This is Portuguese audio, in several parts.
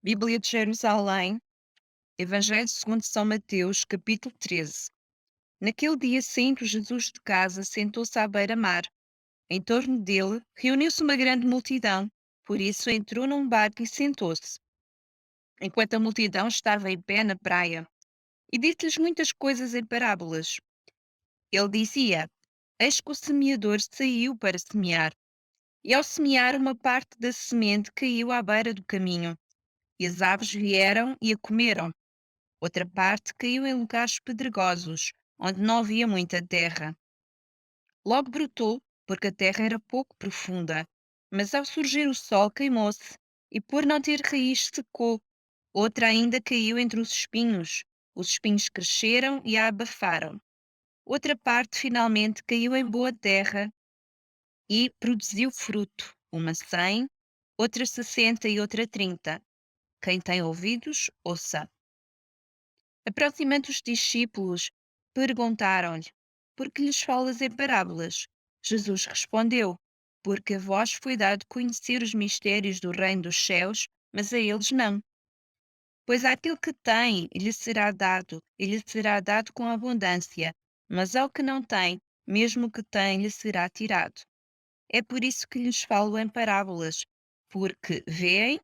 Bíblia de Jerusalém, Evangelho segundo São Mateus, capítulo 13. Naquele dia, saindo Jesus de casa, sentou-se à beira-mar. Em torno dele reuniu-se uma grande multidão, por isso entrou num barco e sentou-se, enquanto a multidão estava em pé na praia, e disse-lhes muitas coisas em parábolas. Ele dizia: Eis que o semeador saiu para semear, e ao semear, uma parte da semente caiu à beira do caminho, e as aves vieram e a comeram. Outra parte caiu em lugares pedregosos, onde não havia muita terra. Logo brotou, porque a terra era pouco profunda. Mas ao surgir o sol queimou-se, e por não ter raiz secou. Outra ainda caiu entre os espinhos. Os espinhos cresceram e a abafaram. Outra parte finalmente caiu em boa terra e produziu fruto, uma 100, outra 60 e outra 30. Quem tem ouvidos, ouça. Aproximando os discípulos, perguntaram-lhe: Por que lhes falas em parábolas? Jesus respondeu: Porque a vós foi dado conhecer os mistérios do reino dos céus, mas a eles não. Pois àquele que tem, e lhe será dado com abundância, mas ao que não tem, mesmo o que tem, lhe será tirado. É por isso que lhes falo em parábolas, porque veem,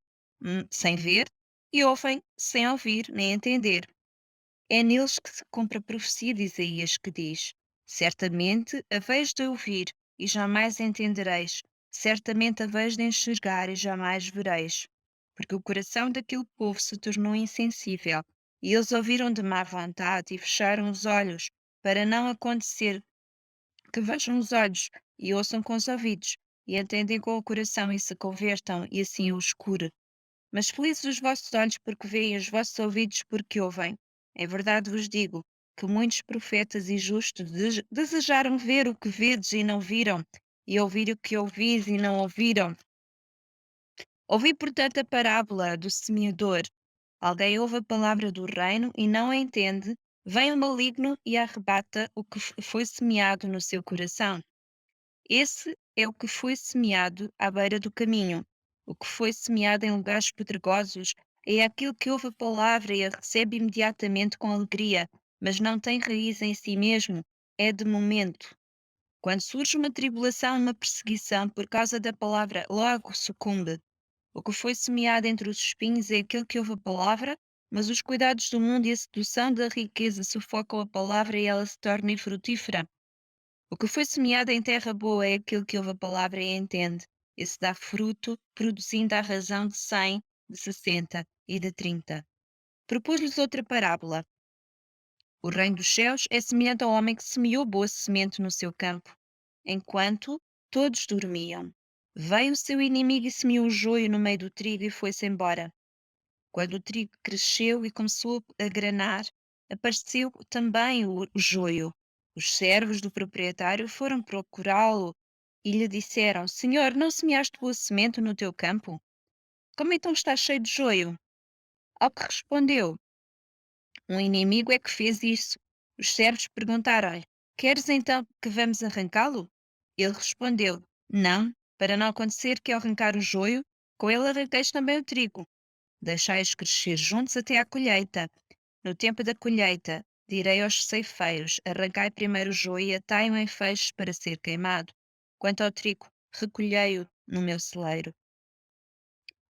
sem ver, e ouvem, sem ouvir nem entender. É neles que se cumpre a profecia de Isaías que diz: Certamente haveis de ouvir e jamais entendereis, certamente haveis de enxergar e jamais vereis. Porque o coração daquele povo se tornou insensível, e eles ouviram de má vontade e fecharam os olhos, para não acontecer que vejam os olhos e ouçam com os ouvidos, e entendem com o coração e se convertam, e assim os cure. Mas felizes os vossos olhos porque veem, os vossos ouvidos porque ouvem. Em verdade vos digo que muitos profetas e justos desejaram ver o que vedes e não viram, e ouvir o que ouvis e não ouviram. Ouvi, portanto, a parábola do semeador. Alguém ouve a palavra do reino e não a entende, vem o maligno e arrebata o que foi semeado no seu coração. Esse é o que foi semeado à beira do caminho. O que foi semeado em lugares pedregosos é aquilo que ouve a palavra e a recebe imediatamente com alegria, mas não tem raiz em si mesmo, é de momento. Quando surge uma tribulação, uma perseguição por causa da palavra, logo sucumbe. O que foi semeado entre os espinhos é aquele que ouve a palavra, mas os cuidados do mundo e a sedução da riqueza sufocam a palavra e ela se torna infrutífera. O que foi semeado em terra boa é aquele que ouve a palavra e entende. Esse dá fruto, produzindo à razão de 100, de 60 e de 30. Propus-lhes outra parábola. O reino dos céus é semelhante ao homem que semeou boa semente no seu campo. Enquanto todos dormiam, veio o seu inimigo e semeou o joio no meio do trigo e foi-se embora. Quando o trigo cresceu e começou a granar, apareceu também o joio. Os servos do proprietário foram procurá-lo e lhe disseram: Senhor, não semeaste boa semente no teu campo? Como então está cheio de joio? Ao que respondeu: Um inimigo é que fez isso. Os servos perguntaram-lhe: Queres então que vamos arrancá-lo? Ele respondeu: Não, para não acontecer que ao arrancar o joio, com ele arranqueis também o trigo. Deixai-os crescer juntos até à colheita. No tempo da colheita, direi aos ceifeiros: arrancai primeiro o joio e atai-o em feixes para ser queimado. Quanto ao trigo, recolhei-o no meu celeiro.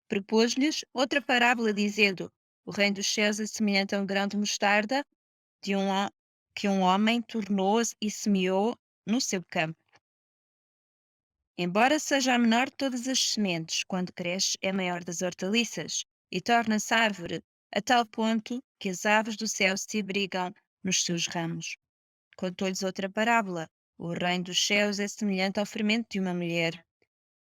Propôs-lhes outra parábola, dizendo: O reino dos céus é semelhante a um grão de mostarda de que um homem tornou e semeou no seu campo. Embora seja a menor de todas as sementes, quando cresce é a maior das hortaliças e torna-se árvore, a tal ponto que as aves do céu se abrigam nos seus ramos. Contou-lhes outra parábola. O reino dos céus é semelhante ao fermento de uma mulher.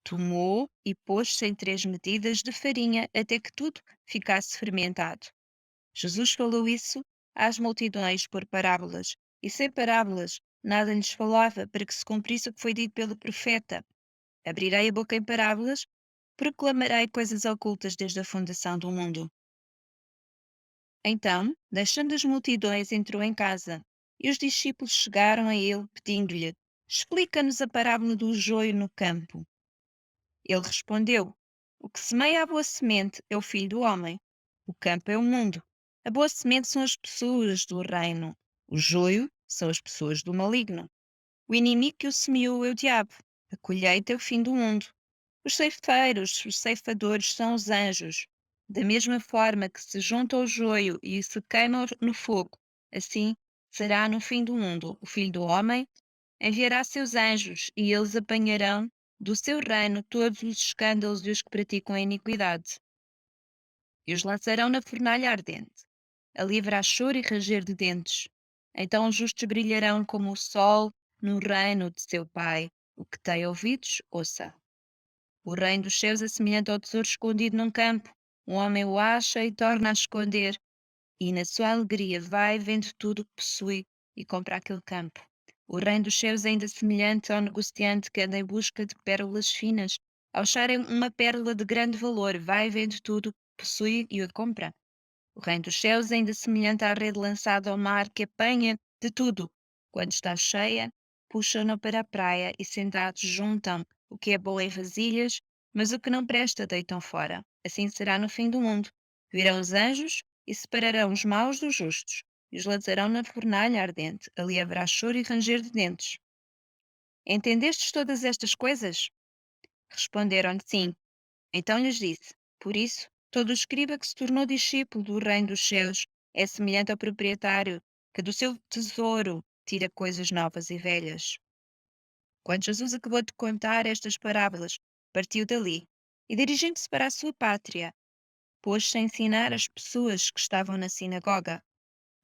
Tomou e pôs-se em 3 medidas de farinha até que tudo ficasse fermentado. Jesus falou isso às multidões por parábolas, e sem parábolas nada lhes falava para que se cumprisse o que foi dito pelo profeta. Abrirei a boca em parábolas, proclamarei coisas ocultas desde a fundação do mundo. Então, deixando as multidões, entrou em casa, e os discípulos chegaram a ele, pedindo-lhe: Explica-nos a parábola do joio no campo. Ele respondeu: O que semeia a boa semente é o filho do homem. O campo é o mundo. A boa semente são as pessoas do reino. O joio são as pessoas do maligno. O inimigo que o semeou é o diabo. A colheita é o fim do mundo. Os ceifeiros, os ceifadores são os anjos. Da mesma forma que se junta ao joio e se queima no fogo, assim será no fim do mundo. O Filho do Homem enviará seus anjos e eles apanharão do seu reino todos os escândalos e os que praticam a iniquidade e os lançarão na fornalha ardente. Ali haverá choro e ranger de dentes. Então os justos brilharão como o sol no reino de seu Pai. O que tem ouvidos, ouça. O reino dos céus é semelhante ao tesouro escondido num campo. Um homem o acha e torna a esconder, e na sua alegria vai, vende tudo o que possui e compra aquele campo. O reino dos céus é ainda semelhante ao negociante que anda em busca de pérolas finas. Ao acharem uma pérola de grande valor, vai, vende tudo o que possui e o compra. O reino dos céus é ainda semelhante à rede lançada ao mar que apanha de tudo. Quando está cheia, puxam-na para a praia e sentados juntam o que é bom em vasilhas, mas o que não presta deitam fora. Assim será no fim do mundo. Virão os anjos e separarão os maus dos justos e os lançarão na fornalha ardente. Ali haverá choro e ranger de dentes. Entendestes todas estas coisas? Responderam-lhe sim. Então lhes disse: Por isso, todo escriba que se tornou discípulo do reino dos céus é semelhante ao proprietário que do seu tesouro tira coisas novas e velhas. Quando Jesus acabou de contar estas parábolas, partiu dali e, dirigindo-se para a sua pátria, pôs-se a ensinar as pessoas que estavam na sinagoga,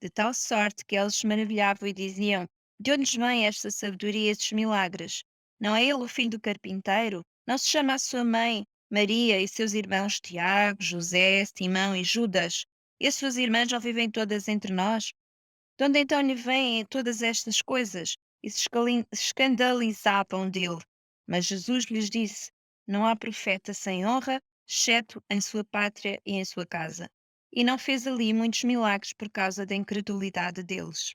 de tal sorte que eles se maravilhavam e diziam: De onde vem esta sabedoria e estes milagres? Não é ele o filho do carpinteiro? Não se chama a sua mãe Maria e seus irmãos Tiago, José, Simão e Judas? E as suas irmãs não vivem todas entre nós? De onde então lhe vêm todas estas coisas? E se escandalizavam dele. Mas Jesus lhes disse: Não há profeta sem honra, exceto em sua pátria e em sua casa. E não fez ali muitos milagres por causa da incredulidade deles.